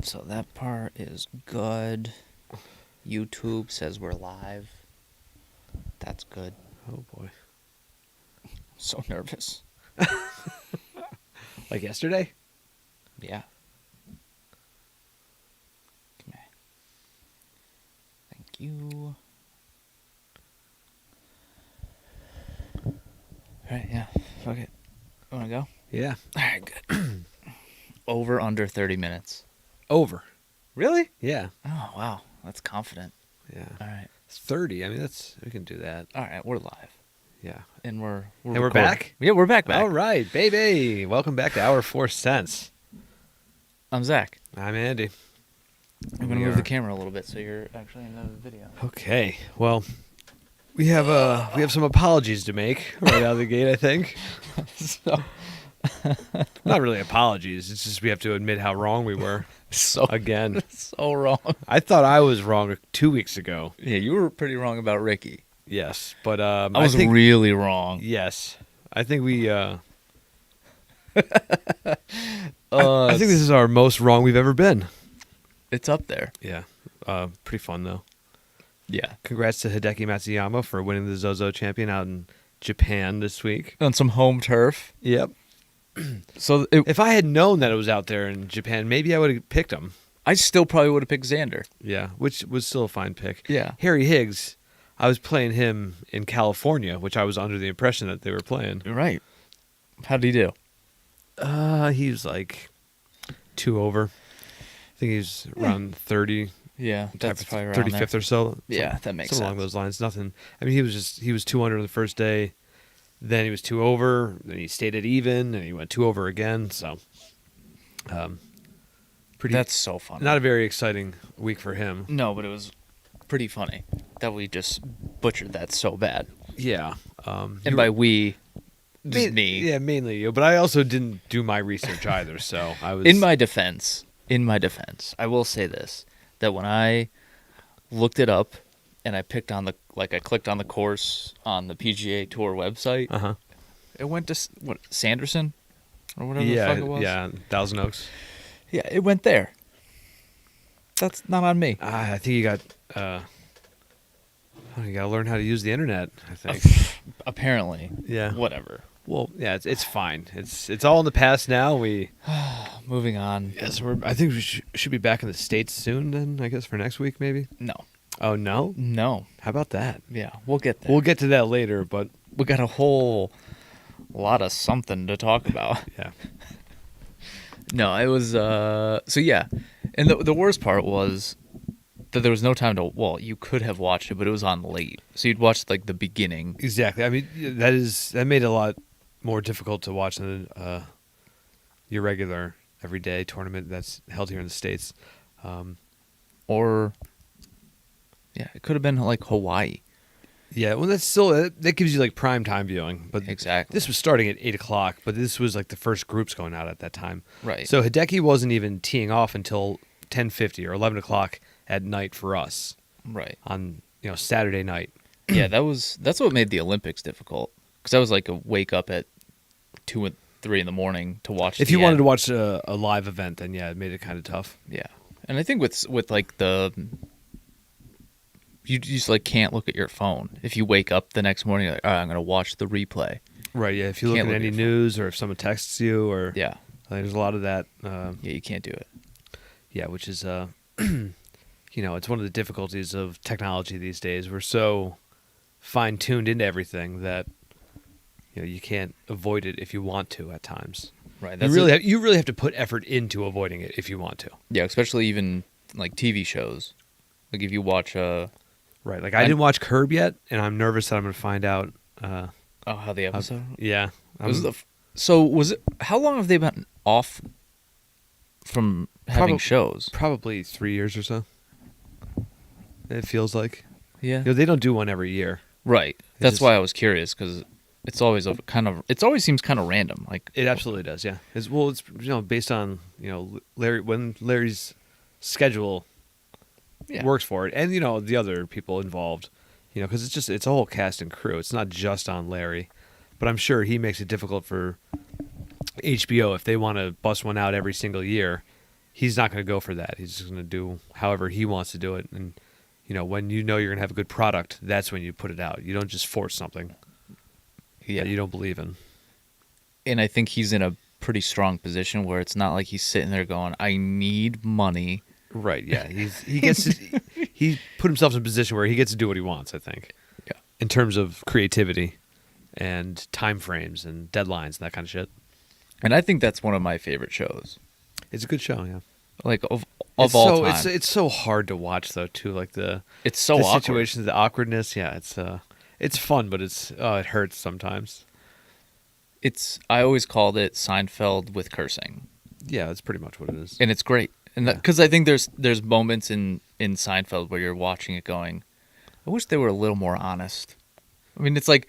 So that part is good. YouTube says we're live. That's good. Oh boy. So nervous. Like yesterday? Yeah. Come here. Thank you. Alright, yeah. Fuck it. You wanna go? Yeah. Alright, good. Over under 30 minutes. Over. Really? Yeah. Oh, wow. That's confident. Yeah. Alright. 30. I mean, we can do that. Alright, we're live. Yeah. And we're we're recording. back? Yeah, we're back. All right, baby. Welcome back to Our 4 Cents. I'm Zach. I'm Andy. I'm going to move the camera a little bit so you're actually in the video. Okay. Well, we have some apologies to make right out of the gate, I think. So Not really apologies. It's just we have to admit how wrong we were. Again. So wrong. I thought I was wrong 2 weeks ago. Yeah, you were pretty wrong about Ricky. Yes, but I was really wrong. Yes, I think we. I think this is our most wrong we've ever been. It's up there. Yeah, pretty fun though. Yeah. Congrats to Hideki Matsuyama for winning the Zozo Champion out in Japan this week. On some home turf. Yep. So if I had known that it was out there in Japan, maybe I would have picked him. I still probably would have picked Xander. Yeah, which was still a fine pick. Yeah. Harry Higgs, I was playing him in California, which I was under the impression that they were playing. Right. How did he do? He was like 2 over. I think he's around 30. Yeah, that's probably around 35th there. or so. Yeah, that makes sense. Along those lines. Nothing. I mean, he was 2 under the first day. Then he was 2 over. Then he stayed at even, and he went 2 over again. So, pretty. That's so funny. Not a very exciting week for him. No, but it was pretty funny that we just butchered that so bad. Yeah. And by we, just me. Yeah, mainly you. But I also didn't do my research either. So I was. In my defense, I will say this: that when I looked it up, and I clicked on the course on the PGA Tour website. It went to Sanderson, or whatever the fuck it was. Yeah, Thousand Oaks. Yeah, it went there. That's not on me. I think you got to learn how to use the internet, I think. Apparently. Yeah. Whatever. Well, yeah, it's fine. It's all in the past now. Moving on. Yes, I think we should be back in the States soon. Then I guess for next week maybe. No. Oh no. No. How about that? Yeah, we'll get there. We'll get to that later, but we got a whole lot of something to talk about. Yeah. No, it was so yeah. And the worst part was that there was no time to you could have watched it, but it was on late. So you'd watch like the beginning. Exactly. I mean, that made it a lot more difficult to watch than your regular everyday tournament that's held here in the States. Or yeah, it could have been like Hawaii. Yeah, well, that gives you like prime time viewing, but exactly. This was starting at 8:00, but this was like the first groups going out at that time. Right. So Hideki wasn't even teeing off until 10:50 or 11:00 at night for us. Right. On Saturday night. Yeah, that's what made the Olympics difficult, because I was like wake up at 2 and 3 in the morning to watch. If you wanted to watch a live event, then yeah, it made it kind of tough. Yeah, and I think with like you just like can't look at your phone. If you wake up the next morning, you're like, all right, I'm going to watch the replay. Right, yeah. If you look at any news or if someone texts you or... Yeah. There's a lot of that. Yeah, you can't do it. Yeah, which is, it's one of the difficulties of technology these days. We're so fine-tuned into everything that, you can't avoid it if you want to at times. Right. You really have to put effort into avoiding it if you want to. Yeah, especially even like TV shows. Like if you watch Right, like I didn't watch Curb yet, and I'm nervous that I'm going to find out. How the episode? Yeah. How long have they been off from having shows? Probably 3 years or so. It feels like. Yeah. They don't do one every year. Right. That's why I was curious, because it's always it always seems kind of random. Like it absolutely does. Yeah. It's based on when Larry's schedule. Yeah. Works for it, and the other people involved, because it's a whole cast and crew. It's not just on Larry, but I'm sure he makes it difficult for HBO if they want to bust one out every single year. he's not going to go for that. He's just going to do however he wants to do it. And, when you know you're going to have a good product, that's when you put it out. You don't just force something that you don't believe in. And I think he's in a pretty strong position where it's not like he's sitting there going, I need money. Right, yeah. He put himself in a position where he gets to do what he wants, I think. Yeah. In terms of creativity and time frames and deadlines and that kind of shit. And I think that's one of my favorite shows. It's a good show, yeah. Like of all time. It's so hard to watch though too. Like it's so the awkward. situations, the awkwardness. Yeah, it's fun, but it hurts sometimes. I always called it Seinfeld with cursing. Yeah, that's pretty much what it is. And it's great. And because I think there's moments in Seinfeld where you're watching it going, I wish they were a little more honest. I mean, it's like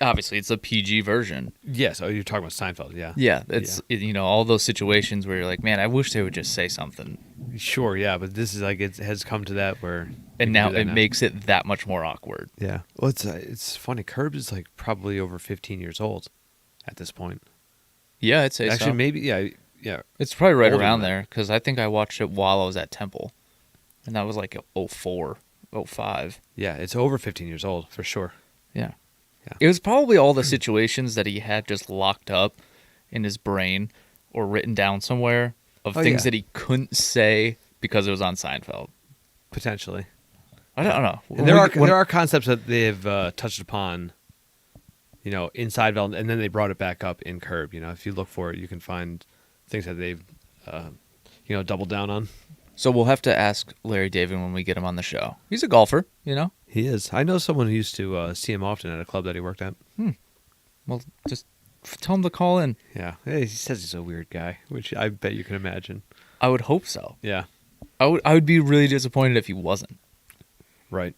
obviously it's a PG version. Yes, you're talking about Seinfeld, yeah. Yeah, it's all those situations where you're like, man, I wish they would just say something. Sure, yeah, but this is like it has come to that where and now it makes it that much more awkward. Yeah. Well, it's funny. Curb is like probably over 15 years old at this point. Yeah, I'd say actually so. maybe yeah. It's probably right around there because I think I watched it while I was at Temple, and that was like 04, 05. Yeah, it's over 15 years old for sure. Yeah. Yeah. It was probably all the situations that he had just locked up in his brain or written down somewhere of things that he couldn't say because it was on Seinfeld. Potentially. I don't know. And there are concepts that they've touched upon, in Seinfeld, and then they brought it back up in Curb. If you look for it, you can find things that they've, doubled down on. So we'll have to ask Larry David when we get him on the show. He's a golfer, He is. I know someone who used to see him often at a club that he worked at. Well, just tell him to call in. Yeah. He says he's a weird guy, which I bet you can imagine. I would hope so. Yeah. I would be really disappointed if he wasn't. Right.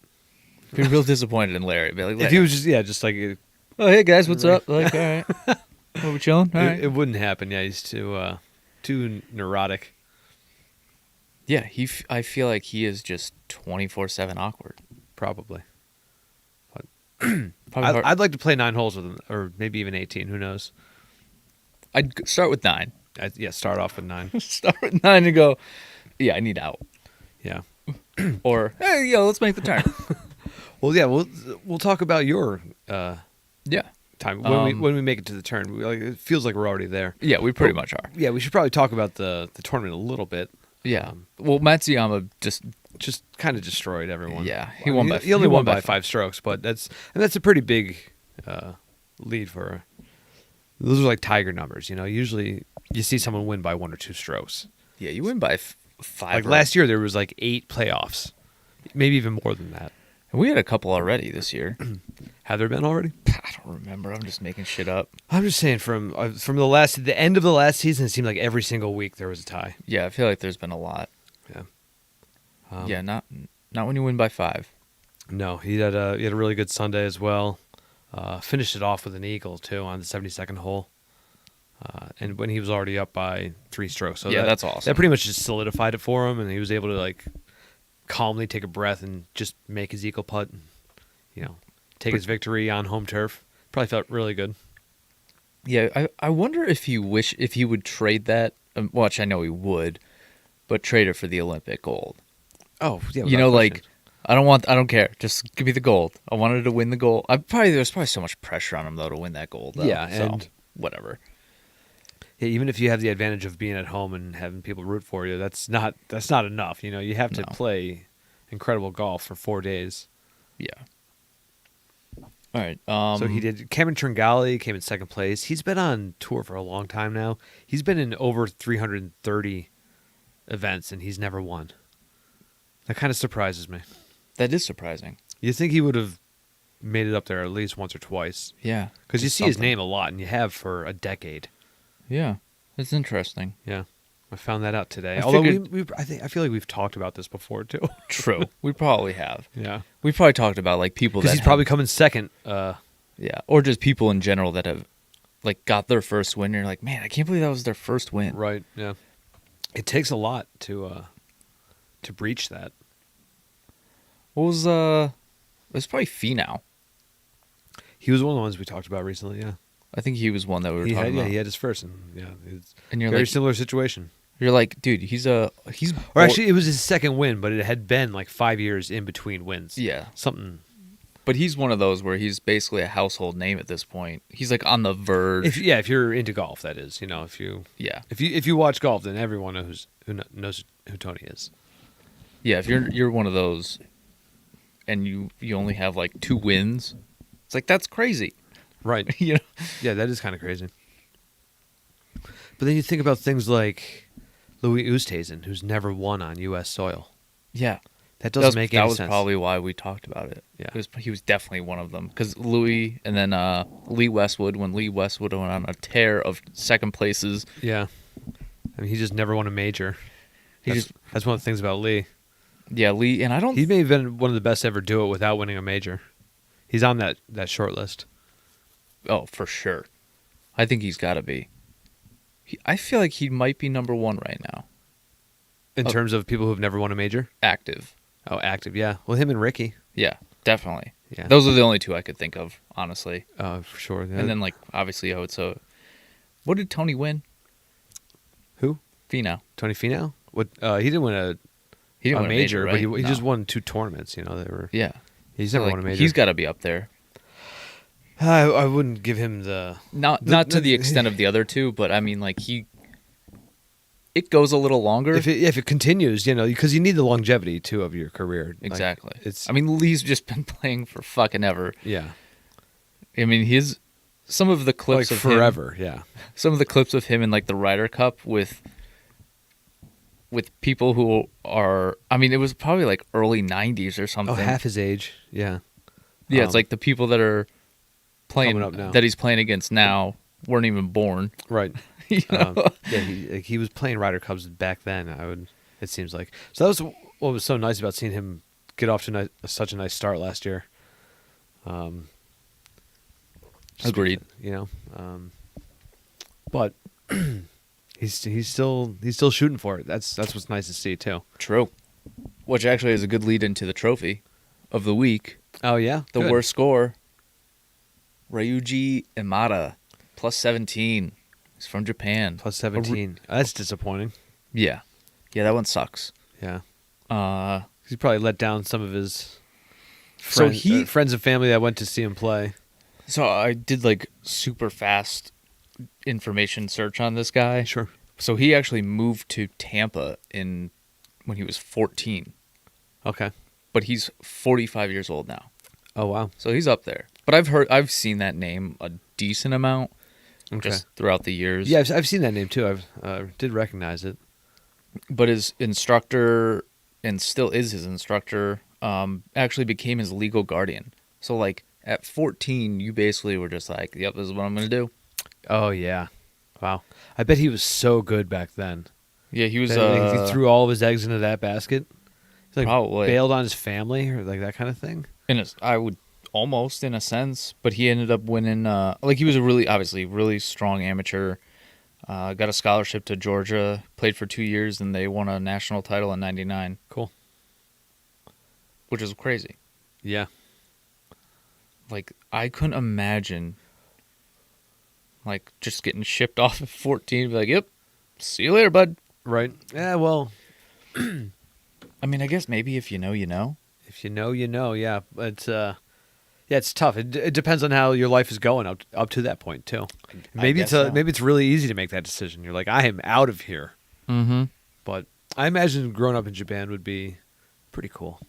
I'd be real disappointed in Larry. Be like, if he was just like... oh, hey, guys, what's up? Like, all right. What, we chilling? All right. It wouldn't happen. Yeah, he's too neurotic. Yeah, I feel like he is just 24/7 awkward. Probably. I'd like to play 9 holes with him, or maybe even 18. Who knows? I'd start with 9. Start off with 9. Start with 9 and go, yeah, I need out. Yeah. Or, hey, let's make the turn. Well, yeah, we'll talk about your time when we make it to the turn. It feels like we're already there. Yeah, we pretty much are. Yeah, we should probably talk about the tournament a little bit. Yeah. Well, Matsuyama just kind of destroyed everyone. Yeah, he only won by 5 strokes, but that's a pretty big lead for. Those are like Tiger numbers, Usually you see someone win by 1 or 2 strokes. Yeah, you win by 5. Like last year, there was like 8 playoffs, maybe even more than that. And we had a couple already this year. Have there been already? I don't remember. I'm just making shit up. I'm just saying from the end of the last season, it seemed like every single week there was a tie. Yeah, I feel like there's been a lot. Yeah. Not when you win by 5. No, he had a really good Sunday as well. Finished it off with an eagle too on the 72nd hole. And when he was already up by 3 strokes. So that's awesome. That pretty much just solidified it for him, and he was able to like calmly take a breath and just make his eagle putt and, take his victory on home turf. Probably felt really good. Yeah, I wonder if he would trade that, which I know he would, but trade it for the Olympic gold. Oh, yeah. I don't care. Just give me the gold. I wanted to win the gold. There's probably so much pressure on him though to win that gold. Though, yeah, so, and whatever. Yeah, even if you have the advantage of being at home and having people root for you, that's not enough. You have to play incredible golf for 4 days. Yeah. All right. So he did. Cameron Tringali came in 2nd place. He's been on tour for a long time now. He's been in over 330 events, and he's never won. That kind of surprises me. That is surprising. You'd think he would have made it up there at least once or twice. Yeah. Because you see his name a lot, and you have for a decade. Yeah. It's interesting. Yeah. I found that out today. I feel like we've talked about this before, too. True. We probably have. Yeah. We probably talked about like people that he's probably coming second. Yeah. Or just people in general that have like got their first win. And you're like, man, I can't believe that was their first win. Right. Yeah. It takes a lot to breach that. What was it was probably Finau. He was one of the ones we talked about recently, yeah. I think he was one that we were talking about. Yeah, he had his first, and it's And you're very like, similar situation. you're like, dude, he's Or actually, it was his second win, but it had been like 5 years in between wins. Yeah. Something. But he's one of those where he's basically a household name at this point. He's like on the verge. If you're into golf, that is, if you watch golf, then everyone knows who Tony is. Yeah, if you're one of those, and you only have like 2 wins, it's like that's crazy, right? You know? Yeah, that is kind of crazy. But then you think about things like Louis Oosthuizen, who's never won on U.S. soil. Yeah, that doesn't make any sense. That was probably why we talked about it. Yeah, he was definitely one of them because Louis, and then Lee Westwood. When Lee Westwood went on a tear of second places. Yeah, I mean he just never won a major. That's one of the things about Lee. Yeah, Lee, and I don't. He may have been one of the best to ever do it without winning a major. He's on that short list. Oh, for sure. I think he's got to be. I feel like he might be number 1 right now. In terms of people who've never won a major? Active. Oh, active, yeah. Well, him and Ricky. Yeah, definitely. Yeah. Those are the only 2 I could think of, honestly. For sure. Yeah. And then, like, obviously, what did Tony win? Who? Finau. Tony Finau? What? He didn't win a major, right? But he just won 2 tournaments. They were. Yeah. He's never won a major. He's got to be up there. I wouldn't give him the not to the extent of the other 2, but I mean, like it goes a little longer if it continues, because you need the longevity too of your career. Exactly. I mean, Lee's just been playing for fucking ever. Yeah. I mean, some of the clips of forever. Him, yeah. Some of the clips of him in like the Ryder Cup with people who are. I mean, it was probably like early '90s or something. Oh, half his age. Yeah. Yeah, it's like the people that are playing up now. that he's playing against now weren't even born. Right. You know? Yeah, he was playing Ryder Cups back then. It seems like. So that was what was so nice about seeing him get off to such a nice start last year. Agreed. But he's still shooting for it. That's what's nice to see too. True. Which actually is a good lead into the trophy of the week. Oh yeah, the worst score. Ryuji Imada, plus 17. He's from Japan. Plus 17. That's disappointing. Yeah. Yeah, that one sucks. Yeah. He probably let down some of his friends and family that went to see him play. So I did like super fast information search on this guy. Sure. So he actually moved to Tampa when he was 14. Okay. But he's 45 years old now. Oh wow. So he's up there. But I've seen that name a decent amount just throughout the years. Yeah, I've seen that name too. I did recognize it. But his instructor, and still is his instructor, actually became his legal guardian. So like at 14, you basically were just like, "Yep, this is what I'm going to do." Oh yeah. Wow. I bet he was so good back then. Yeah, he was. He threw all of his eggs into that basket. He like probably bailed on his family or like that kind of thing. I would almost in a sense, but he ended up winning. He was a really strong amateur. Got a scholarship to Georgia. Played for 2 years, and they won a national title in '99. Cool. Which is crazy. Yeah. Like I couldn't imagine. Like just getting shipped off at 14, be like, "Yep, see you later, bud." Right. Yeah. Well. I mean, I guess maybe if you know, you know. If you know, you know. Yeah, but it's tough. It depends on how your life is going up to that point too. Maybe it's really easy to make that decision. You're like, I am out of here. Mm-hmm. But I imagine growing up in Japan would be pretty cool.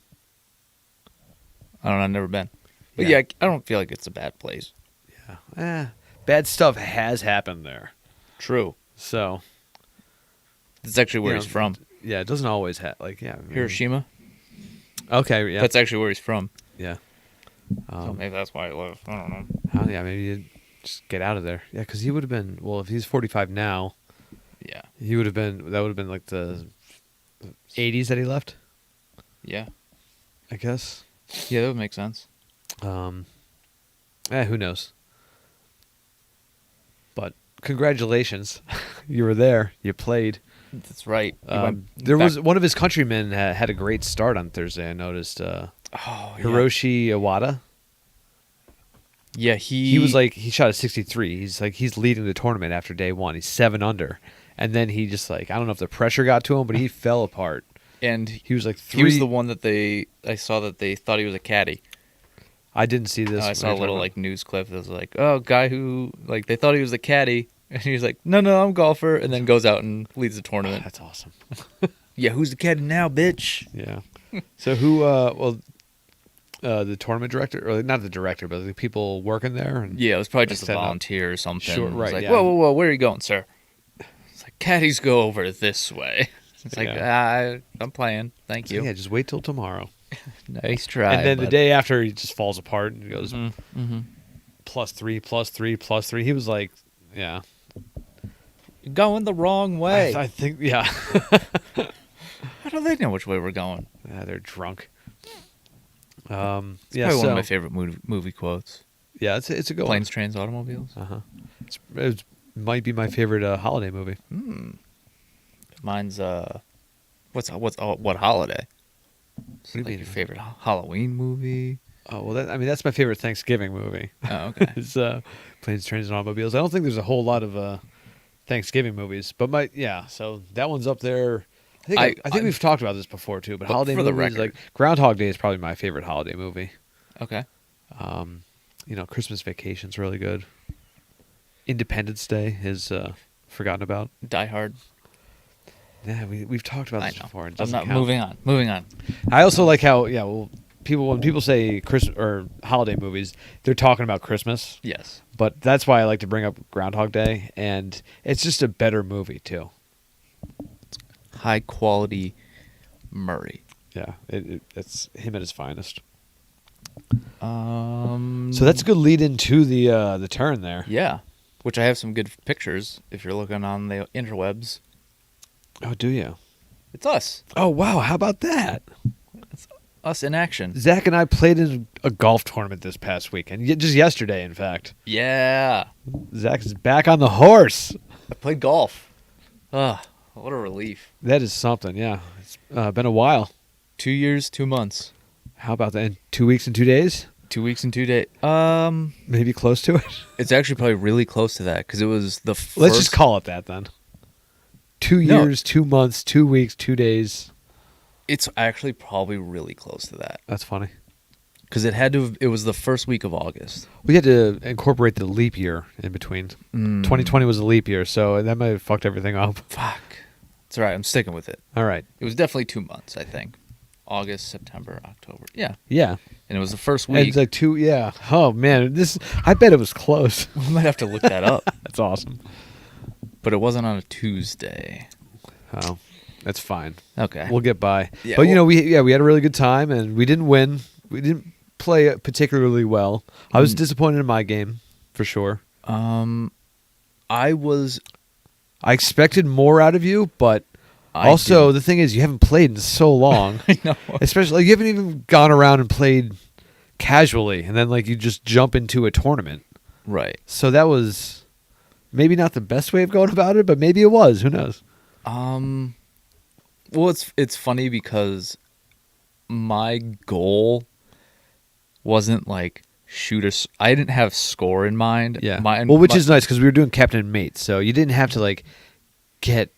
I don't know. I've never been. But yeah, I don't feel like it's a bad place. Yeah. Bad stuff has happened there. True. So. That's actually where he's from. Yeah, it doesn't always have Hiroshima. Okay, yeah. That's actually where he's from. Yeah. So maybe that's why he left. I don't know. Oh, yeah, maybe you just get out of there. Yeah, because he would have been, well, if he's 45 now, yeah, that would have been like the 80s that he left. Yeah. I guess. Yeah, that would make sense. Who knows? But congratulations. You were there. You played. That's right. There was one of his countrymen had a great start on Thursday. I noticed. Hiroshi Iwata. Yeah, he was like, he shot a 63. He's leading the tournament after day one. He's 7 under. And then he just like, I don't know if the pressure got to him, but he fell apart. And he was like 3. He was the one that I saw that they thought he was a caddy. I didn't see this. I saw a little like news clip that was like, oh, guy who like they thought he was a caddy, and he was like, no, I'm a golfer, and then goes out and leads the tournament. That's awesome. Yeah, who's the caddy now, bitch? Yeah. So who? The tournament director, or not the director, but the people working there. And yeah, it was probably just a volunteer or something. Sure, right. Like, yeah. Whoa, where are you going, sir? It's like caddies go over this way. It's like I'm playing. Thank you. Yeah, just wait till tomorrow. Nice try. And then the day after, he just falls apart and goes +3, +3. He was like, yeah, you're going the wrong way. I think, yeah. How do they know which way we're going? They're drunk. It's probably one of my favorite movie quotes. Yeah, it's a good Planes, one. Trains, Automobiles. It might be my favorite holiday movie. Mine's what holiday? What do you mean? Your favorite Halloween movie? Oh well, that's my favorite Thanksgiving movie. Oh, okay. It's Planes, Trains, and Automobiles. I don't think there's a whole lot of Thanksgiving movies, but so that one's up there. I think we've talked about this before too, but holiday movies, like Groundhog Day is probably my favorite holiday movie. Okay. Christmas Vacation's really good. Independence Day is forgotten about. Die Hard. Yeah, we've talked about this before. I'm not moving on. I also like how when people say Christmas or holiday movies, they're talking about Christmas. Yes. But that's why I like to bring up Groundhog Day, and it's just a better movie too. High quality Murray. Yeah, it's him at his finest. So that's a good lead into the turn there. Yeah, which I have some good pictures if you're looking on the interwebs. Oh, do you? It's us. Oh, wow. How about that? It's us in action. Zach and I played in a golf tournament this past weekend. Just yesterday, in fact. Yeah. Zach is back on the horse. I played golf. What a relief. That is something, yeah. It's been a while. 2 years, 2 months. How about that? 2 weeks and 2 days? 2 weeks and 2 days. Maybe close to it? It's actually probably really close to that because it was the first... Let's just call it that then. 2 years, 2 months, 2 weeks, 2 days. It's actually probably really close to that. That's funny. Because it was the first week of August. We had to incorporate the leap year in between. 2020 was a leap year, so that might have fucked everything up. Fuck. It's all right. I'm sticking with it. All right. It was definitely 2 months, I think. August, September, October. Yeah. Yeah. And it was the first week. And it's like 2, yeah. Oh, man. I bet it was close. We might have to look that up. That's awesome. But it wasn't on a Tuesday. Oh, that's fine. Okay. We'll get by. Yeah, but, we had a really good time, and we didn't win. We didn't play particularly well. I was disappointed in my game, for sure. I expected more out of you, but also the thing is you haven't played in so long. I know. Especially, you haven't even gone around and played casually, and then you just jump into a tournament. Right. So that was maybe not the best way of going about it, but maybe it was. Who knows? Well, it's funny because my goal wasn't I didn't have score in mind. Yeah. Which is nice because we were doing captain and mate, so you didn't have to get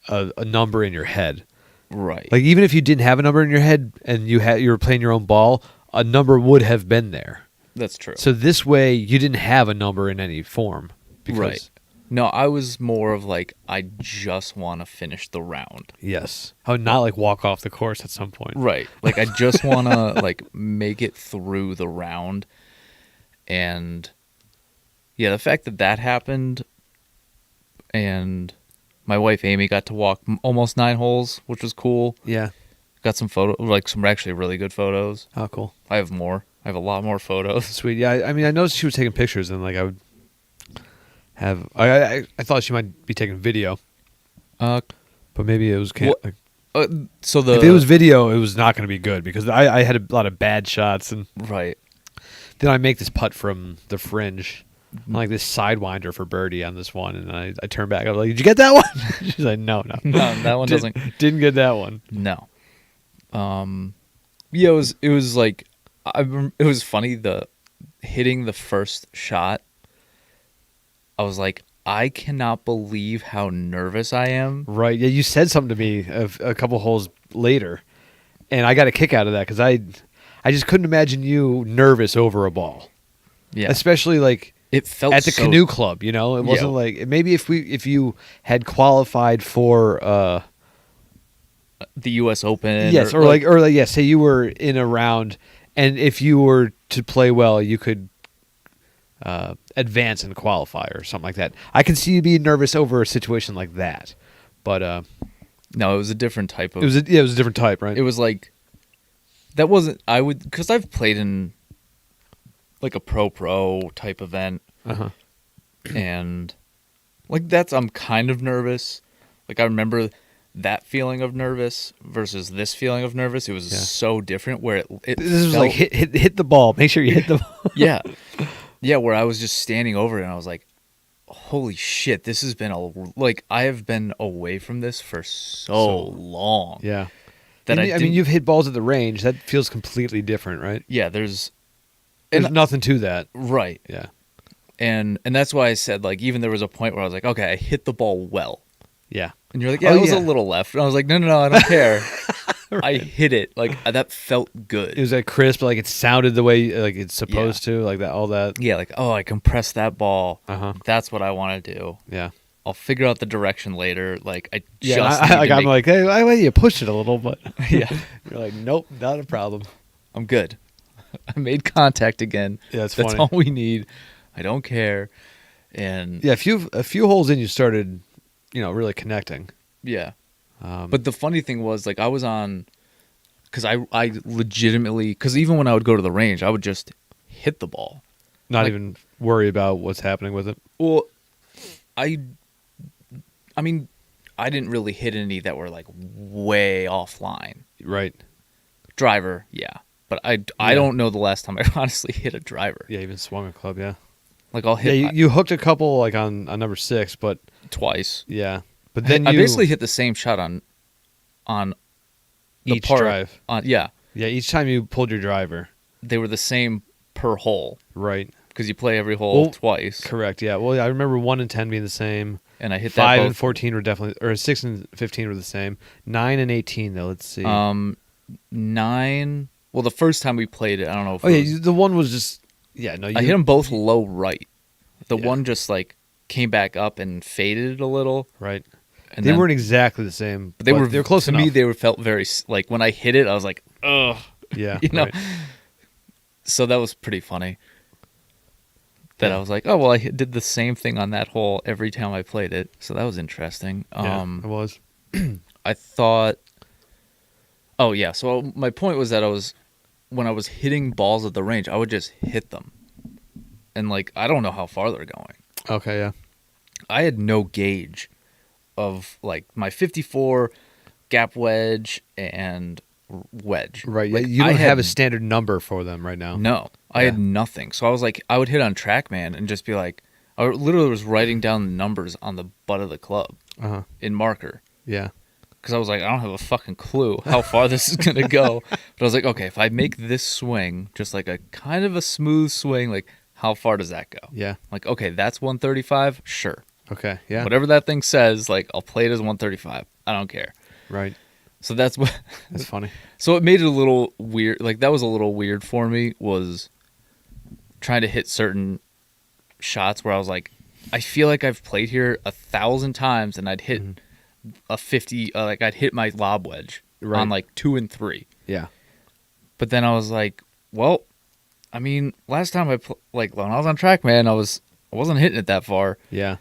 a number in your head. Right. Even if you didn't have a number in your head and you were playing your own ball, a number would have been there. That's true. So this way you didn't have a number in any form. Right. No, I was more of I just want to finish the round. Yes. I would not walk off the course at some point. Right. I just want to make it through the round. And yeah, the fact that happened, and my wife Amy got to walk almost 9 holes, which was cool. Yeah. Got some some actually really good photos. Oh, cool. I have more. I have a lot more photos. Sweet. Yeah, I noticed she was taking pictures, and I would have. I thought she might be taking video. But maybe it was if it was video, it was not going to be good because I had a lot of bad shots, and right. Then I make this putt from the fringe, this sidewinder for birdie on this one, and I turn back. I'm like, "Did you get that one?" She's like, "No, that one didn't get that one." No. Yeah, it was funny. hitting the first shot, I was like, I cannot believe how nervous I am. Right. Yeah, you said something to me a couple holes later, and I got a kick out of that because I just couldn't imagine you nervous over a ball. Yeah. Especially like it felt at the canoe club, It wasn't like maybe if you had qualified for the U.S. Open. Yes, or say you were in a round, and if you were to play well, you could advance and qualify or something like that. I can see you being nervous over a situation like that, but no, it was a different type of. It was a different type, right? It was like that wasn't because I've played in like a pro type event, and like I'm kind of nervous. Like I remember that feeling of nervous versus this feeling of nervous. It was so different. Where it this was like hit the ball. Make sure you hit the ball. Yeah, where I was just standing over it and I was like, holy shit, this has been I have been away from this for so long. Yeah. That I mean, you've hit balls at the range. That feels completely different, right? Yeah, there's nothing to that. Right. Yeah. And that's why I said, like, even there was a point where I was like, okay, I hit the ball well. Yeah. And you're like, yeah, it was a little left. And I was like, no, I don't care. Right. I hit it. Like, that felt good. It was like crisp, like it sounded the way like it's supposed to, like that, all that. Yeah, like, I compressed that ball. That's what I want to do. Yeah. I'll figure out the direction later. Like, I'm like, hey, why you push it a little, but yeah. You're like, nope, not a problem. I'm good. I made contact again. Yeah, that's funny. All we need. I don't care. And yeah, a few holes in, you started, really connecting. Yeah. But the funny thing was, like, I was on, because I legitimately, because even when I would go to the range, I would just hit the ball. Not even worry about what's happening with it? Well, I mean, I didn't really hit any that were, like, way offline. Right. Driver, yeah. But I don't know the last time I honestly hit a driver. Yeah, even swung a club, yeah. Like, I'll hit... Yeah, you hooked a couple, like, on number 6, but... Twice. Yeah. But then I basically hit the same shot on each drive. Yeah. Yeah, each time you pulled your driver. They were the same per hole. Right. Because you play every hole twice. Correct, yeah. Well, I remember 1 and 10 being the same. And I hit 5 that and 14 were definitely... Or 6 and 15 were the same. 9 and 18, though. Let's see. 9... Well, the first time we played it, I don't know if yeah, the one was just... Yeah, no, I hit them both low right. The one just, like, came back up and faded a little. Right. And they weren't exactly the same, but they were close enough. To me, they felt very, like, when I hit it, I was like, ugh. Yeah. Right. So that was pretty funny. That I was like, oh, well, I did the same thing on that hole every time I played it. So that was interesting. Yeah, it was. I thought... Oh, yeah. So my point was that when I was hitting balls at the range, I would just hit them. And, like, I don't know how far they're going. Okay, yeah. I had no gauge of, like, my 54 gap wedge and wedge. Right. Like, you don't have a standard number for them right now. No. I had nothing. So I was like, I would hit on TrackMan and just be like, I literally was writing down the numbers on the butt of the club in marker. Yeah. Because I was like, I don't have a fucking clue how far this is going to go. But I was like, okay, if I make this swing, just like a kind of a smooth swing, like, how far does that go? Yeah. Like, okay, that's 135? Sure. Okay, yeah. Whatever that thing says, like, I'll play it as 135. I don't care. Right. So that's what... That's funny. So it made it a little weird. Like, that was a little weird for me, was trying to hit certain shots where I was like, I feel like I've played here 1,000 times and I'd hit a 50... like, I'd hit my lob wedge on, like, 2 and 3. Yeah. But then I was like, well, I mean, last time when I was on TrackMan, I wasn't hitting it that far. Yeah.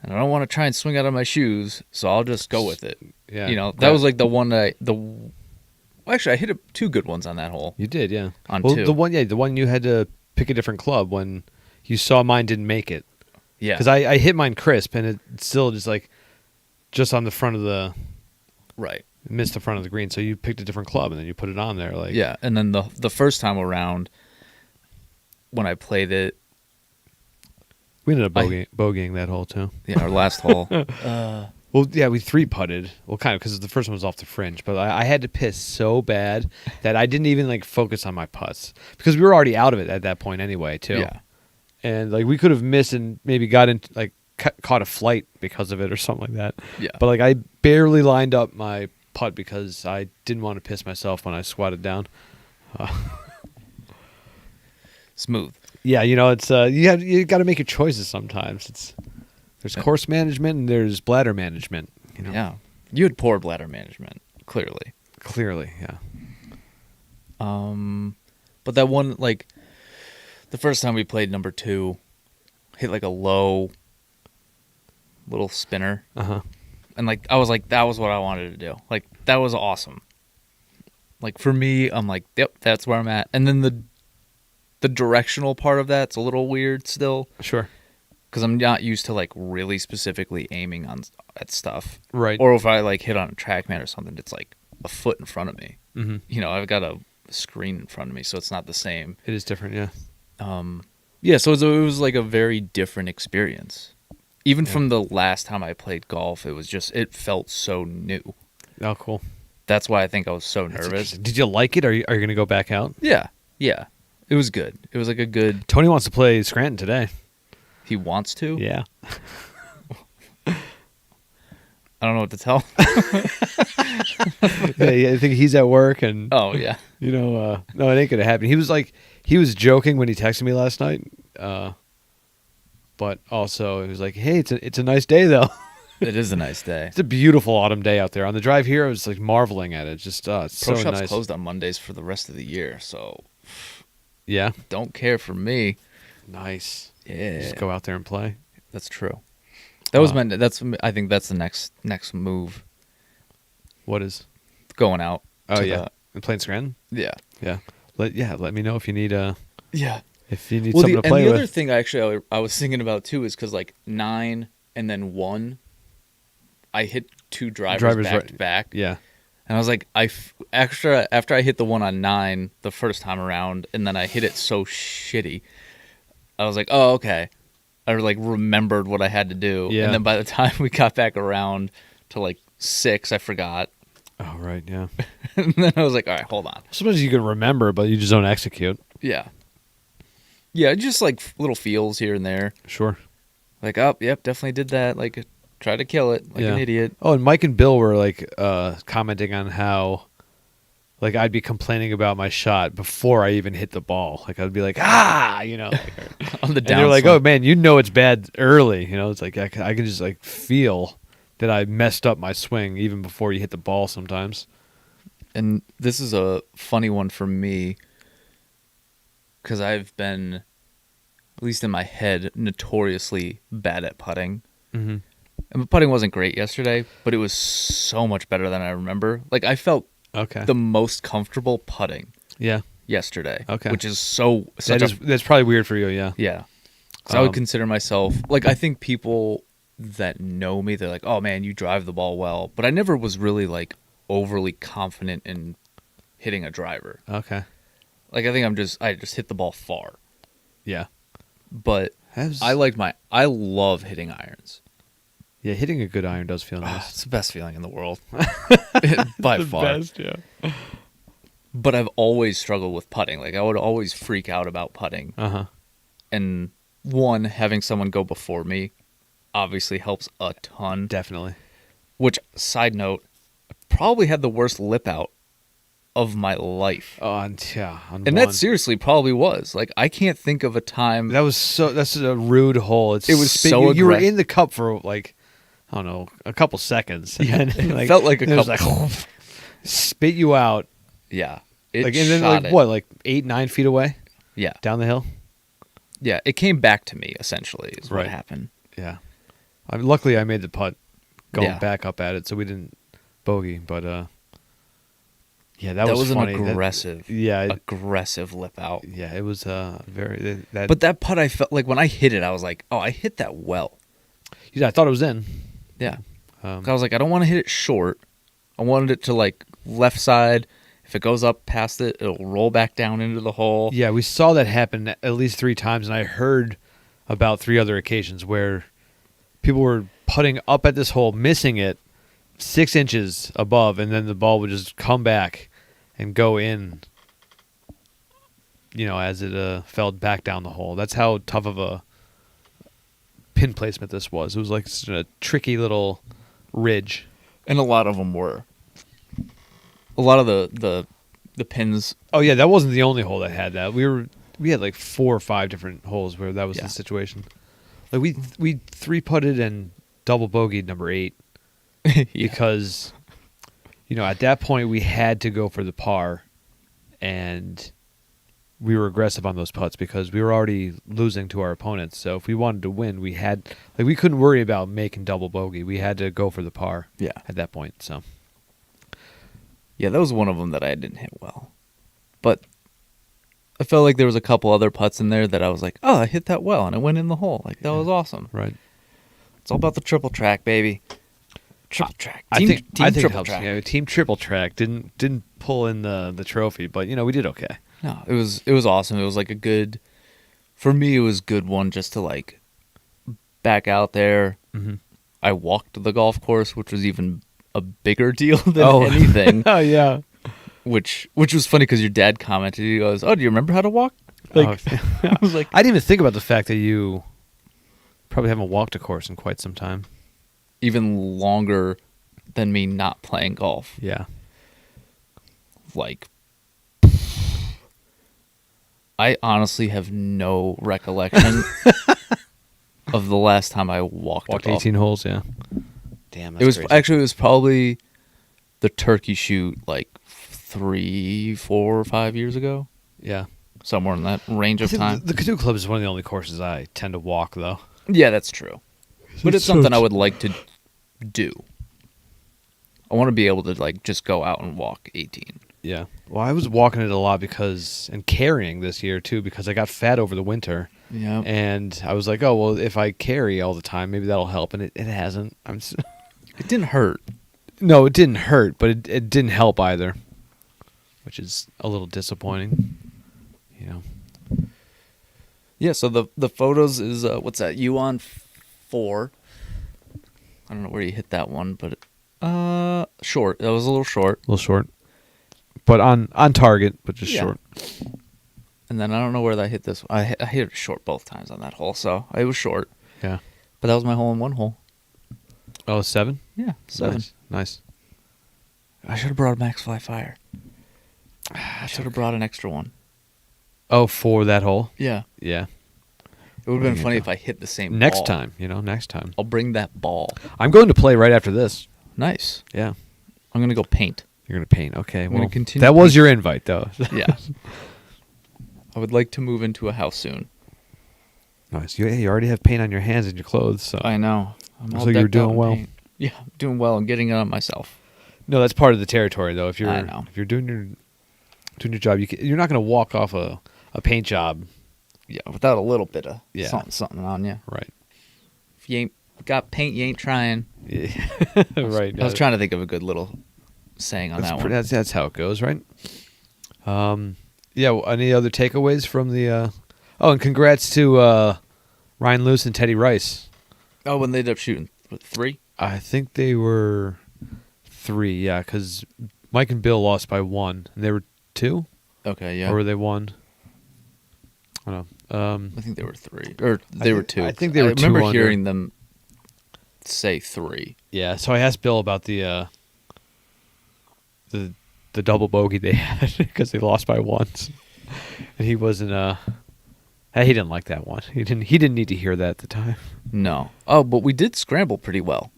And I don't want to try and swing out of my shoes, so I'll just go with it. Yeah. That was like the one actually, I hit 2 good ones on that hole. You did, yeah. On 2. The one you had to pick a different club when you saw mine didn't make it. Yeah. Because I hit mine crisp, and it's still just on the front of the... Right. Missed the front of the green, so you picked a different club, and then you put it on there. Like yeah, and then the first time around, when I played it... We ended up bogeying that hole, too. Yeah, our last hole. Well, yeah, we 3-putted. Well, kind of, because the first one was off the fringe. But I had to piss so bad that I didn't even, like, focus on my putts. Because we were already out of it at that point anyway, too. Yeah. And, like, we could have missed and maybe got into, like, caught a flight because of it or something like that. Yeah. But, like, I barely lined up my putt because I didn't want to piss myself when I squatted down. Smooth. Yeah, you know, it's you got to make your choices sometimes. There's course management and there's bladder management. You know? Yeah, you had poor bladder management, clearly. Clearly, yeah. But that one, like, the first time we played number 2, hit like a low little spinner. And like I was like, that was what I wanted to do. Like that was awesome. Like for me, I'm like, yep, that's where I'm at. And then the directional part of that's a little weird still. Sure. Because I'm not used to like really specifically aiming at stuff. Right. Or if I like hit on a TrackMan or something, it's like a foot in front of me. Mm-hmm. You know, I've got a screen in front of me, so it's not the same. It is different, yeah. Yeah, so it was like a very different experience. Even from the last time I played golf, it felt so new. Oh, cool. That's why I think I was so nervous. Did you like it? Are you going to go back out? Yeah. It was good. It was like a good... Tony wants to play Scranton today. He wants to? Yeah. I don't know what to tell. Yeah, I think he's at work and... Oh, yeah. You know, no, it ain't going to happen. He was joking when he texted me last night, but also he was like, hey, it's a nice day, though. It is a nice day. It's a beautiful autumn day out there. On the drive here, I was like marveling at it. Just, it's Pro so Shop's nice. closed on Mondays for the rest of the year, so... Yeah? Don't care for me. Nice. Yeah. Just go out there and play. That's true. That was I think that's the next move. What is? Going out. Oh, yeah. And playing Scranton? Yeah. Yeah. Let me know if you need Yeah. If you need something to play and the with. other thing I was thinking about too is because like 9 and then 1, I hit 2 drivers back to back. Yeah. And I was like, after I hit the one on 9 the first time around, and then I hit it so shitty, I was like, oh, okay. I like remembered what I had to do. Yeah. And then by the time we got back around to like 6, I forgot. Oh, right, yeah. And then I was like, all right, hold on. Sometimes you can remember, but you just don't execute. Yeah. Yeah, just like little feels here and there. Sure. Like, oh, yep, definitely did that. Like, try to kill it like an idiot. Oh, and Mike and Bill were like commenting on how like I'd be complaining about my shot before I even hit the ball. Like I'd be like, you know, like, on the down. And they're like, oh man, you know it's bad early. You know, it's like I can just like feel that I messed up my swing even before you hit the ball sometimes. And this is a funny one for me because I've been, at least in my head, notoriously bad at putting. Mm-hmm. And the putting wasn't great yesterday, but it was so much better than I remember. Like I felt the most comfortable putting. Yeah. Yesterday. Okay. Which is that's probably weird for you. Yeah. Yeah. So I would consider myself like I think people that know me, they're like, oh man, you drive the ball well, but I never was really like overly confident in hitting a driver. Okay. Like I think I just hit the ball far. Yeah. But I love hitting irons. Yeah, hitting a good iron does feel nice. It's the best feeling in the world. By far. Best, yeah. But I've always struggled with putting. Like I would always freak out about putting. Uh-huh. And having someone go before me obviously helps a ton. Definitely. Which, side note, I probably had the worst lip out of my life. And that seriously probably was. Like, I can't think of a time. That's a rude hole. It was so you were in the cup for like, I don't know, a couple seconds. And then, it felt like a couple. Like, spit you out. Yeah. And then like 8-9 feet away? Yeah. Down the hill? Yeah. It came back to me, essentially, is what happened. Yeah. Luckily, I made the putt going back up at it, so we didn't bogey. But, yeah, that was funny. An aggressive, aggressive lip out. Yeah, it was very... But that putt, I felt like when I hit it, I was like, oh, I hit that well. Yeah, I thought it was in. Yeah. I was like, I don't want to hit it short. I wanted it to, like, left side. If it goes up past it, it'll roll back down into the hole. Yeah, we saw that happen at least 3 times, and I heard about 3 other occasions where people were putting up at this hole, missing it 6 inches above, and then the ball would just come back and go in, as it fell back down the hole. That's how tough of a pin placement this was. It was like a tricky little ridge. And a lot of them were. A lot of the pins. Oh, yeah, that wasn't the only hole that had that. We had like 4 or 5 different holes where that was the situation. Like we 3-putted and double bogeyed number 8 because at that point we had to go for the par, and we were aggressive on those putts because we were already losing to our opponents. So if we wanted to win, we couldn't worry about making double bogey. We had to go for the par. At that point. So yeah, that was one of them that I didn't hit well, but I felt like there was a couple other putts in there that I was like, oh, I hit that well, and it went in the hole. Like, that was awesome. Right. It's all about the triple track, baby. Triple track. I think triple it helps. track. Yeah, team triple track didn't pull in the trophy, but we did okay. No, it was awesome. It was like for me, it was a good one just to like back out there. Mm-hmm. I walked the golf course, which was even a bigger deal than anything. Oh yeah. Which was funny because your dad commented. He goes, "Oh, do you remember how to walk?" Like, I was like, I didn't even think about the fact that you probably haven't walked a course in quite some time. Even longer than me not playing golf. Yeah. Like, I honestly have no recollection of the last time I walked 18 holes. Yeah. Damn. That's crazy. It was probably the turkey shoot like 3, 4, or 5 years ago. Yeah. Somewhere in that range of time. The Canoe Club is one of the only courses I tend to walk, though. Yeah, that's true. But it's something I would like to do. I want to be able to like just go out and walk 18. Yeah. Well, I was walking it a lot and carrying this year too, because I got fat over the winter. Yeah. And I was like, oh, well, if I carry all the time, maybe that'll help. And it hasn't. It didn't hurt. No, it didn't hurt, but it didn't help either, which is a little disappointing. Yeah, so the photos is, what's that, you on 4. I don't know where you hit that one, but short. That was a little short. A little short. But on target, but just short. And then I don't know where that hit this one. I hit it short both times on that hole, so it was short. Yeah. But that was my hole-in-one hole. Oh, 7? Yeah, 7. Nice. I should have brought a Max Fly Fire. I should have brought an extra one. Oh, for that hole? Yeah. Yeah. It would have been funny if I hit the same next ball. time, next time. I'll bring that ball. I'm going to play right after this. Nice. Yeah. I'm going to go paint. You're going to paint. Okay. I'm well, going to continue. That was your invite, though. Yeah. I would like to move into a house soon. Nice. You already have paint on your hands and your clothes. So I know. I'm all so you're doing well. paint. Yeah, I'm doing well. I'm getting it on myself. No, that's part of the territory, though. If I know. If you're doing your job, you're not going to walk off a paint job. Yeah, without a little bit of something on you. Right. If you ain't got paint, you ain't trying. Yeah. Right. I was trying to think of a good little saying on that one. That's how it goes, right? Yeah. Well, any other takeaways from the? Oh, and congrats to Ryan Lewis and Teddy Rice. Oh, when they ended up shooting 3? I think they were 3. Yeah, because Mike and Bill lost by 1, and they were 2. Okay. Yeah. Or were they 1? I don't know. I think they were 3, or they were 2. I think they were 2. I remember hearing them say 3. Yeah, so I asked Bill about the double bogey they had because they lost by 1, and he wasn't. He didn't like that one. He didn't need to hear that at the time. No. Oh, but we did scramble pretty well.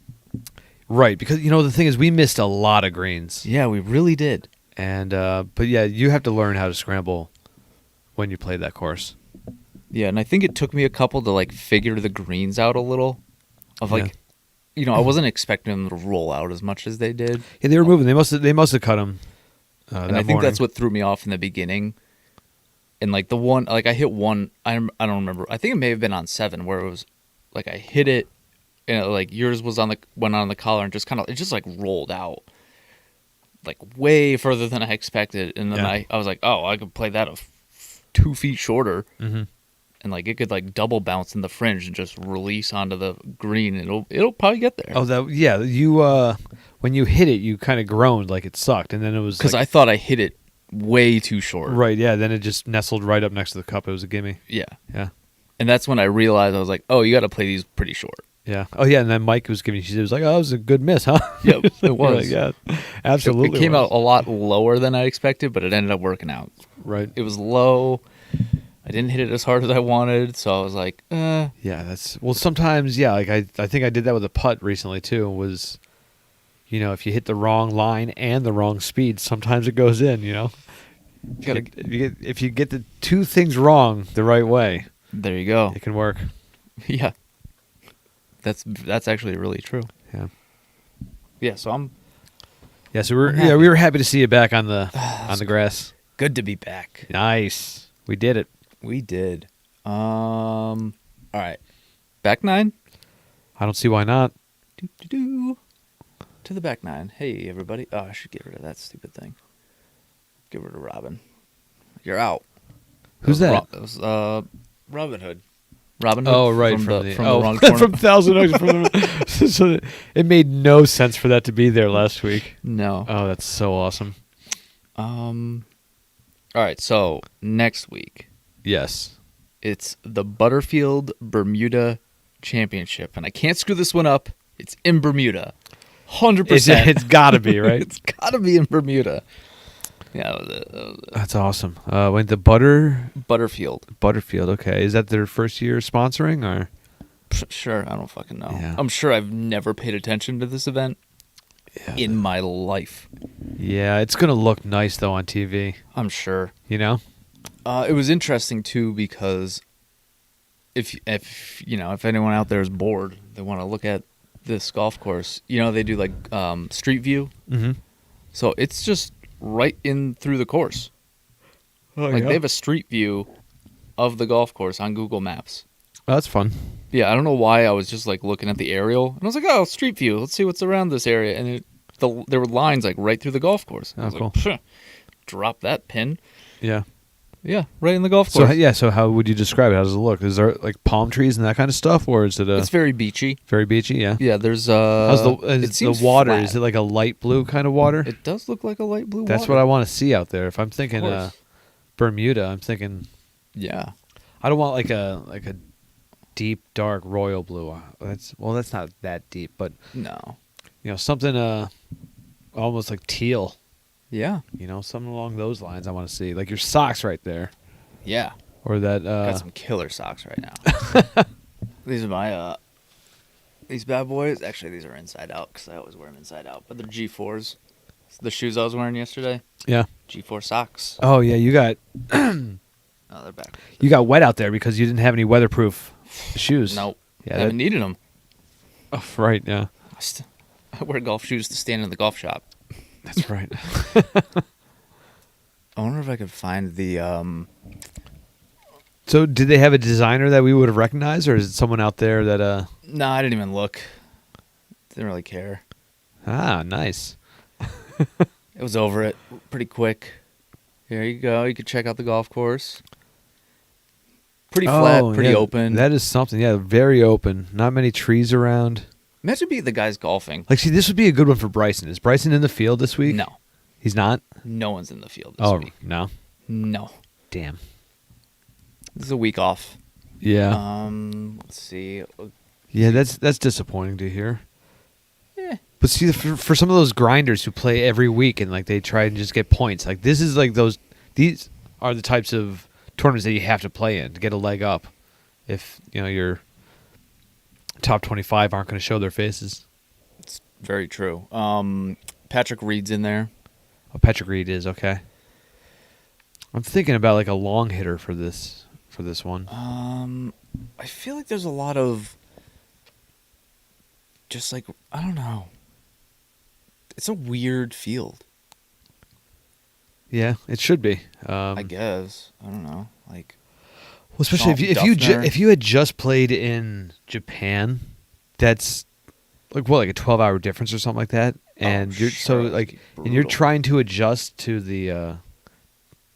Right, because the thing is, we missed a lot of greens. Yeah, we really did. And but yeah, you have to learn how to scramble when you play that course. Yeah, and I think it took me a couple to like figure the greens out a little. Of like, I wasn't expecting them to roll out as much as they did. Yeah, they were moving. They must have cut them. And I think that's what threw me off in the beginning. And like the one, like I hit one. I don't remember. I think it may have been on 7 where it was like I hit it, and like yours was went on the collar and it just like rolled out, like way further than I expected. And then I was like, oh, I could play that 2 feet shorter. Mm-hmm. and like it could like double bounce in the fringe and just release onto the green. And it'll probably get there. Oh, you when you hit it, you kind of groaned like it sucked, and then it was because I thought I hit it way too short. Right, yeah. Then it just nestled right up next to the cup. It was a gimme. Yeah. Yeah. And that's when I realized I was like, oh, you got to play these pretty short. Yeah. Oh, yeah. And then Mike was giving. She was like, "Oh, that was a good miss, huh?" Yep, it was. Like, yeah, absolutely. It came out a lot lower than I expected, but it ended up working out. Right. It was low. I didn't hit it as hard as I wanted, so I was like, Yeah, that's sometimes, yeah. Like I think I did that with a putt recently too. Was, if you hit the wrong line and the wrong speed, sometimes it goes in. If you get the two things wrong the right way, there you go. it can work. Yeah. That's actually really true. Yeah. Yeah, so so we were happy to see you back on the grass. good to be back. Nice. We did it. We did. All right. Back nine. I don't see why not. To the back nine. Hey, everybody. Oh, I should get rid of that stupid thing. Get rid of Robin. You're out. Who's that? It was Robin Hood. Robin Hood. Oh, right. From the wrong corner. From Thousand Oaks. So it made no sense for that to be there last week. No. Oh, that's so awesome. All right. So next week. Yes. It's the Butterfield Bermuda Championship, and I can't screw this one up. It's in Bermuda. 100%. It's got to be, right? It's got to be in Bermuda. Yeah, that was it. That's awesome. The Butterfield. Okay, is that their first year sponsoring or? Sure, I don't fucking know. Yeah. I'm sure I've never paid attention to this event in my life. Yeah, it's gonna look nice though on TV. I'm sure. It was interesting too because if anyone out there is bored, they want to look at this golf course. They do like street view. Mm-hmm. So it's just right in through the course. Oh, They have a street view of the golf course on Google Maps. Oh, that's fun. Yeah, I don't know why I was just like looking at the aerial and I was like, oh, street view. Let's see what's around this area. And there were lines like right through the golf course. I was cool. like, drop that pin. Yeah. Yeah, right in the golf course. So how would you describe it? How does it look? Is there like palm trees and that kind of stuff, or is it It's very beachy. very beachy? Yeah. Yeah, there's How's it seems the water? flat. Is it like a light blue kind of water? It does look like a light blue That's water. what I want to see out there. If I'm thinking course. Bermuda, I'm thinking Yeah. I don't want like a deep dark royal blue. That's not that deep, but No. something almost like teal. Yeah. Something along those lines. I want to see like your socks right there, Yeah. or that. Got some killer socks right now. These are my these bad boys. Actually, these are inside out because I always wear them inside out. But they're G4s. The shoes I was wearing yesterday. Yeah. G4 socks. Oh yeah, you got Oh, they're back. you got wet out there because you didn't have any weatherproof shoes. Nope. Yeah, I haven't needed them. Oh, right. Yeah. I wear golf shoes to stand in the golf shop. That's right. I wonder if I could find the So, did they have a designer that we would have recognized, or is it someone out there that? No, I didn't even look. Didn't really care. Ah, nice. It was over it pretty quick. Here you go. You could check out the golf course. Pretty flat, pretty open. That is something. Yeah, very open. Not many trees around. Imagine being the guys golfing. Like, see, this would be a good one for Bryson. Is Bryson in the field this week? No. He's not? No one's in the field this week. No? No. Damn. This is a week off. Yeah. Let's see. Yeah, that's disappointing to hear. Yeah. But see, for some of those grinders who play every week and like they try and just get points, like this is like these are the types of tournaments that you have to play in to get a leg up. If your top 25 aren't going to show their faces. It's very true. Patrick Reed's in there. Oh, Patrick Reed is okay. I'm thinking about like a long hitter for this one. I feel like there's a lot of just like I don't know. It's a weird field. Yeah, it should be. I guess I don't know. Like, well, especially if you had just played in Japan, that's like a 12-hour difference or something like that, and you're you're trying to adjust to the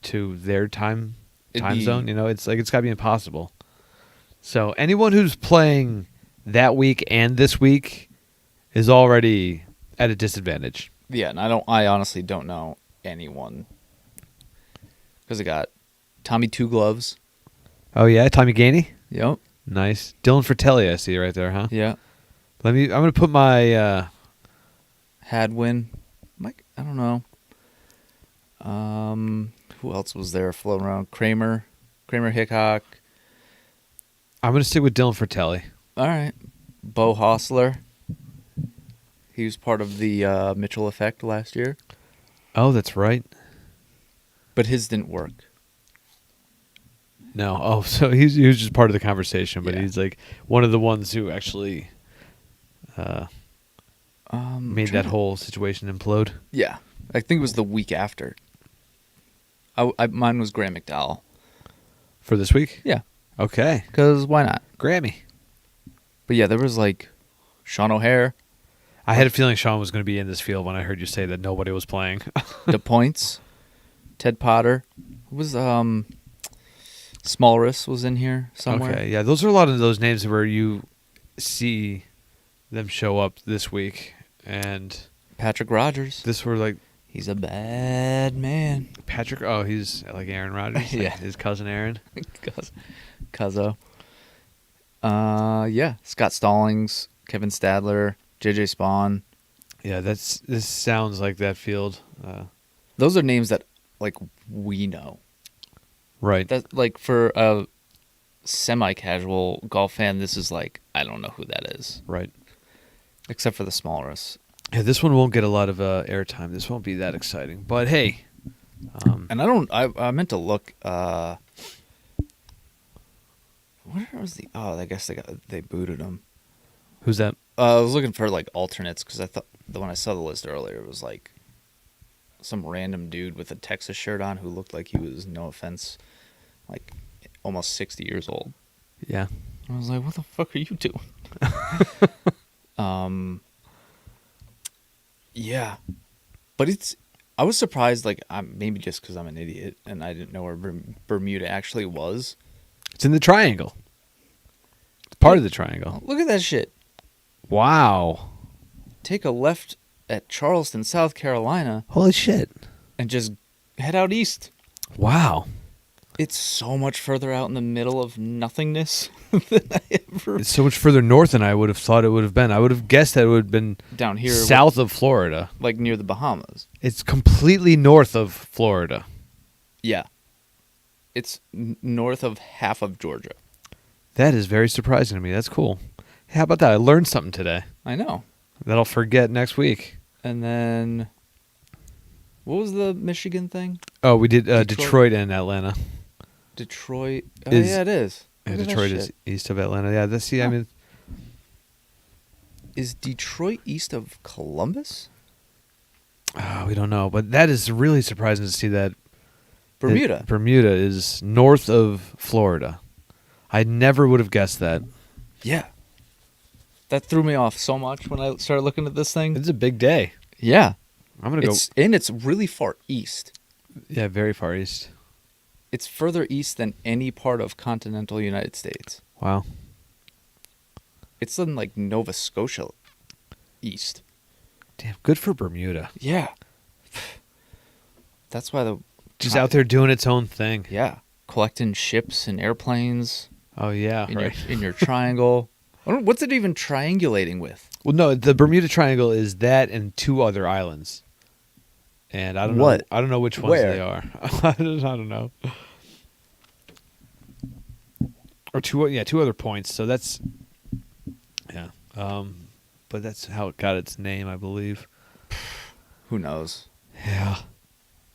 to their time zone. It's like it's got to be impossible. So anyone who's playing that week and this week is already at a disadvantage. Yeah, and I honestly don't know anyone. Because I got Tommy Two Gloves. Oh yeah, Tommy Gainey? Yep. Nice. Dylan Fratelli, I see right there, huh? Yeah. I'm gonna put my Hadwin. Mike, I don't know. Who else was there floating around? Kramer Hickok. I'm gonna stick with Dylan Fratelli. All right. Bo Hostler. He was part of the Mitchell effect last year. Oh, that's right. But his didn't work. No. Oh, so he was just part of the conversation, but Yeah. he's like one of the ones who actually made that whole situation implode. Yeah. I think it was the week after. Mine was Graham McDowell. For this week? Yeah. Okay. Because why not? Grammy. But yeah, there was like Sean O'Hare. I had a feeling Sean was going to be in this field when I heard you say that nobody was playing. The Points. Ted Potter. Who was Smallris was in here somewhere. Okay, yeah, those are a lot of those names where you see them show up this week, and Patrick Rogers. this were like He's a bad man. Patrick. Oh, he's like Aaron Rodgers, Yeah. like his cousin Aaron. Cuzzo. Yeah. Scott Stallings, Kevin Stadler, JJ Spawn. Yeah, this sounds like that field. Those are names that like we know. Right. That like for a semi-casual golf fan, this is like I don't know who that is. Right. Except for the Smallris. Yeah, this one won't get a lot of airtime. This won't be that exciting. But hey, And I meant to look. Where was the? Oh, I guess they booted him. who's that? I was looking for like alternates because I thought when I saw the list earlier, it was like some random dude with a Texas shirt on who looked like he was, no offense, like almost 60 years old. Yeah. I was like, what the fuck are you doing? Yeah, but I was surprised. Like, maybe just because I'm an idiot and I didn't know where Bermuda actually was. It's in the triangle. It's part of the triangle. Look at that shit. Wow. Take a left at Charleston, South Carolina, Holy shit. and just head out east. Wow. It's so much further out in the middle of nothingness than I ever. It's so much further north than I would have thought it would have been. I would have guessed that it would have been Down here, south of Florida. like near the Bahamas. It's completely north of Florida. Yeah, it's north of half of Georgia. That is very surprising to me. That's cool. Hey, how about that? I learned something today I know. that I'll forget next week. And then, what was the Michigan thing? Oh, we did Detroit and Atlanta. Detroit. Oh, Is- yeah, it is. Yeah, Look at that Detroit is shit. east of Atlanta. Yeah, that's I Huh. mean, Is Detroit east of Columbus? we don't know, but that is really surprising to see that Bermuda. Bermuda is north of Florida. I never would have guessed that. Yeah. That threw me off so much when I started looking at this thing. It's a big day. Yeah. I'm gonna go. It's really far east. Yeah, very far east. It's further east than any part of continental United States. Wow. It's in like Nova Scotia east. Damn, good for Bermuda. Yeah. That's why Just out there doing its own thing. Yeah. Collecting ships and airplanes Oh yeah, right. in your triangle. What's it even triangulating with? Well, no, the Bermuda Triangle is that and two other islands, and I don't know. What? I don't know which ones Where? they are. I don't know. Or two other points. So that's yeah. But that's how it got its name, I believe. Who knows? Yeah.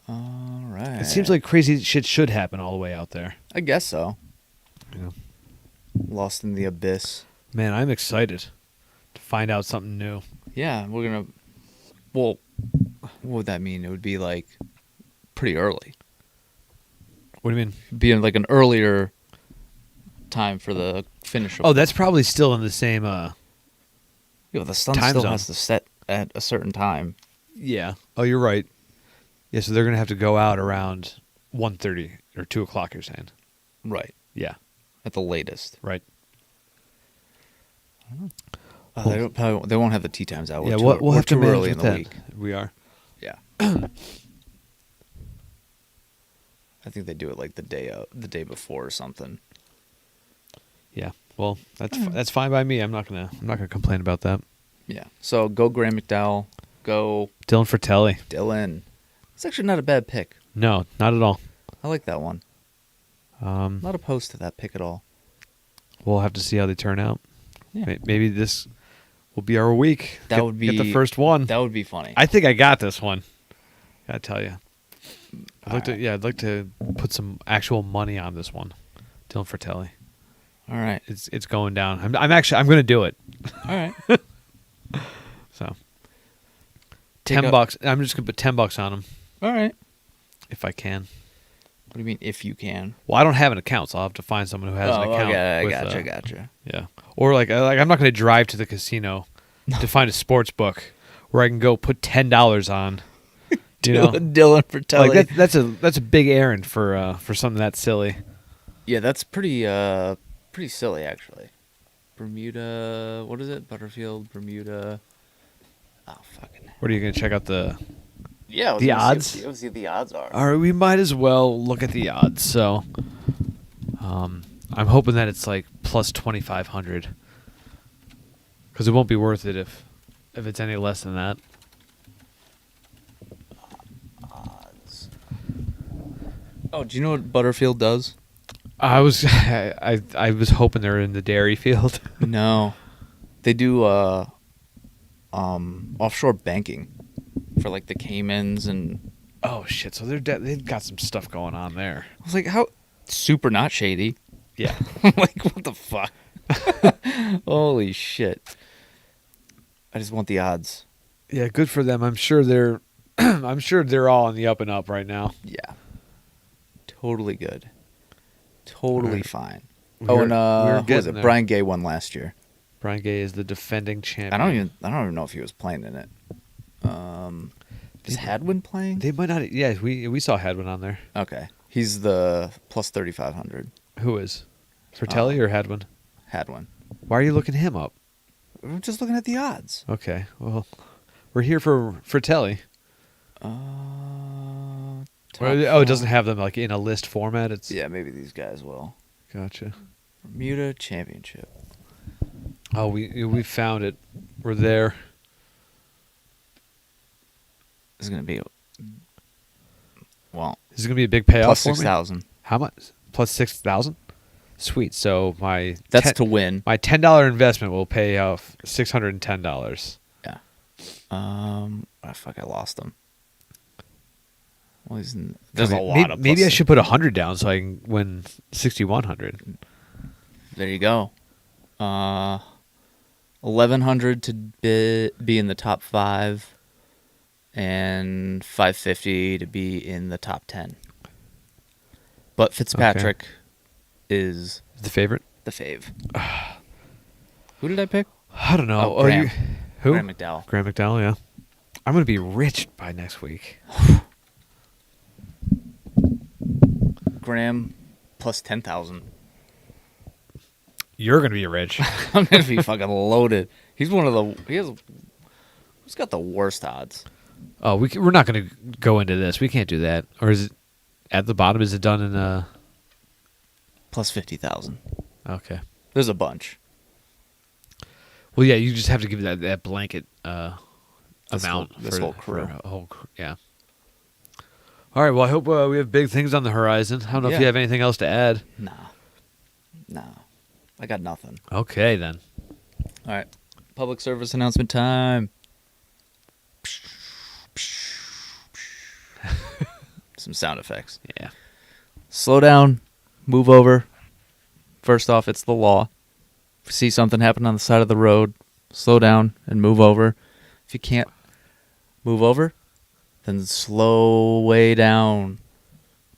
All right. It seems like crazy shit should happen all the way out there. I guess so. Yeah. Lost in the abyss. Man, I'm excited to find out something new. Yeah, we're gonna. Well, what would that mean? It would be like pretty early. What do you mean? Be in like an earlier time for the finish. Oh, that's probably still in the same. The sun time still zone. has to set at a certain time. Yeah. Oh, you're right. Yeah, so they're gonna have to go out around 1:30 or 2 o'clock. You're saying? Right. Yeah. At the latest. Right. They won't have the tee times out. Yeah, we'll have to too manage early in with the that. week. We are. Yeah. I think they do it like the day before or something. Yeah. Well, that's fine by me. I'm not gonna complain about that. Yeah. So go Graham McDowell. Go Dylan Fratelli. Dylan. It's actually not a bad pick. No, not at all. I like that one. Not opposed to that pick at all. We'll have to see how they turn out. Yeah. Maybe this will be our week. Would be get the first one. That would be funny. I think I got this one. Gotta tell you. I'd like to put some actual money on this one. Dylan Fratelli. All right. It's going down. I'm going to do it. All right. So $10. I'm just going to put $10 on him. All right. If I can. What do you mean if you can? Well, I don't have an account, so I'll have to find someone who has an account. Okay, gotcha. Yeah. Or like I'm not going to drive to the casino to find a sports book where I can go put $10 on. Dylan Fratelli. Like that's a big errand for something that silly. Yeah, that's pretty silly actually. Bermuda, what is it? Butterfield, Bermuda. Oh fucking. What are you going to check out the odds? Let's see what the odds are. All right, we might as well look at the odds. So, I'm hoping that it's like plus 2,500, because it won't be worth it if it's any less than that. Odds. Oh, do you know what Butterfield does? I was hoping they're in the dairy field. No, they do offshore banking for like the Caymans and. Oh shit! So they've got some stuff going on there. I was like, how super not shady. Yeah. Like what the fuck? Holy shit! I just want the odds. Yeah, good for them. I'm sure they're all on the up and up right now. Yeah. Totally good. Totally fine. We're what was getting it? there. Brian Gay won last year. Brian Gay is the defending champion. I don't even know if he was playing in it. Is Hadwin playing? They might not. Yeah, we saw Hadwin on there. Okay, he's the plus 3,500. Who is? Fratelli or Hadwin? Hadwin. Why are you looking him up? We're just looking at the odds. Okay, well, we're here for Fratelli. It doesn't have them like in a list format. It's maybe these guys will. Gotcha. Bermuda Championship. Oh, we found it. We're there. This is gonna be. Well, this is gonna be a big payoff. Plus for 6,000. How much? Plus 6,000. Sweet. So that's to win. My $10 investment will pay off $610. Yeah. I lost them. Well, there's a lot of. Maybe I should put 100 down so I can win 6,100. There you go. 1,100 to be in the top 5, and 550 to be in the top 10. But Fitzpatrick is the favorite. The fave. Who did I pick? I don't know. Graham. Who? Graham McDowell. Graham McDowell. Yeah. I'm gonna be rich by next week. Graham plus 10,000. You're gonna be rich. I'm gonna be fucking loaded. He's got the worst odds. Oh, we're not gonna go into this. We can't do that. Or is it at the bottom? Is it done in plus 50,000? Okay. There's a bunch. Well, yeah, you just have to give that blanket amount this whole crew. Yeah. All right. Well, I hope we have big things on the horizon. I don't know if you have anything else to add. Nah. I got nothing. Okay, then. All right. Public service announcement time. Some sound effects. Yeah. Slow down. Move over. First off, it's the law. If you see something happen on the side of the road, slow down and move over. If you can't move over, then slow way down.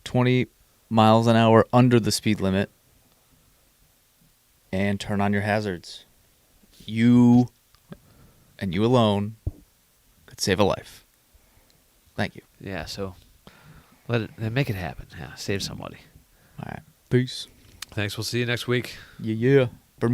20 miles an hour under the speed limit. And turn on your hazards. You, and you alone, could save a life. Thank you. Yeah, so make it happen. Yeah, save somebody. All right. Peace. Thanks. We'll see you next week. Yeah.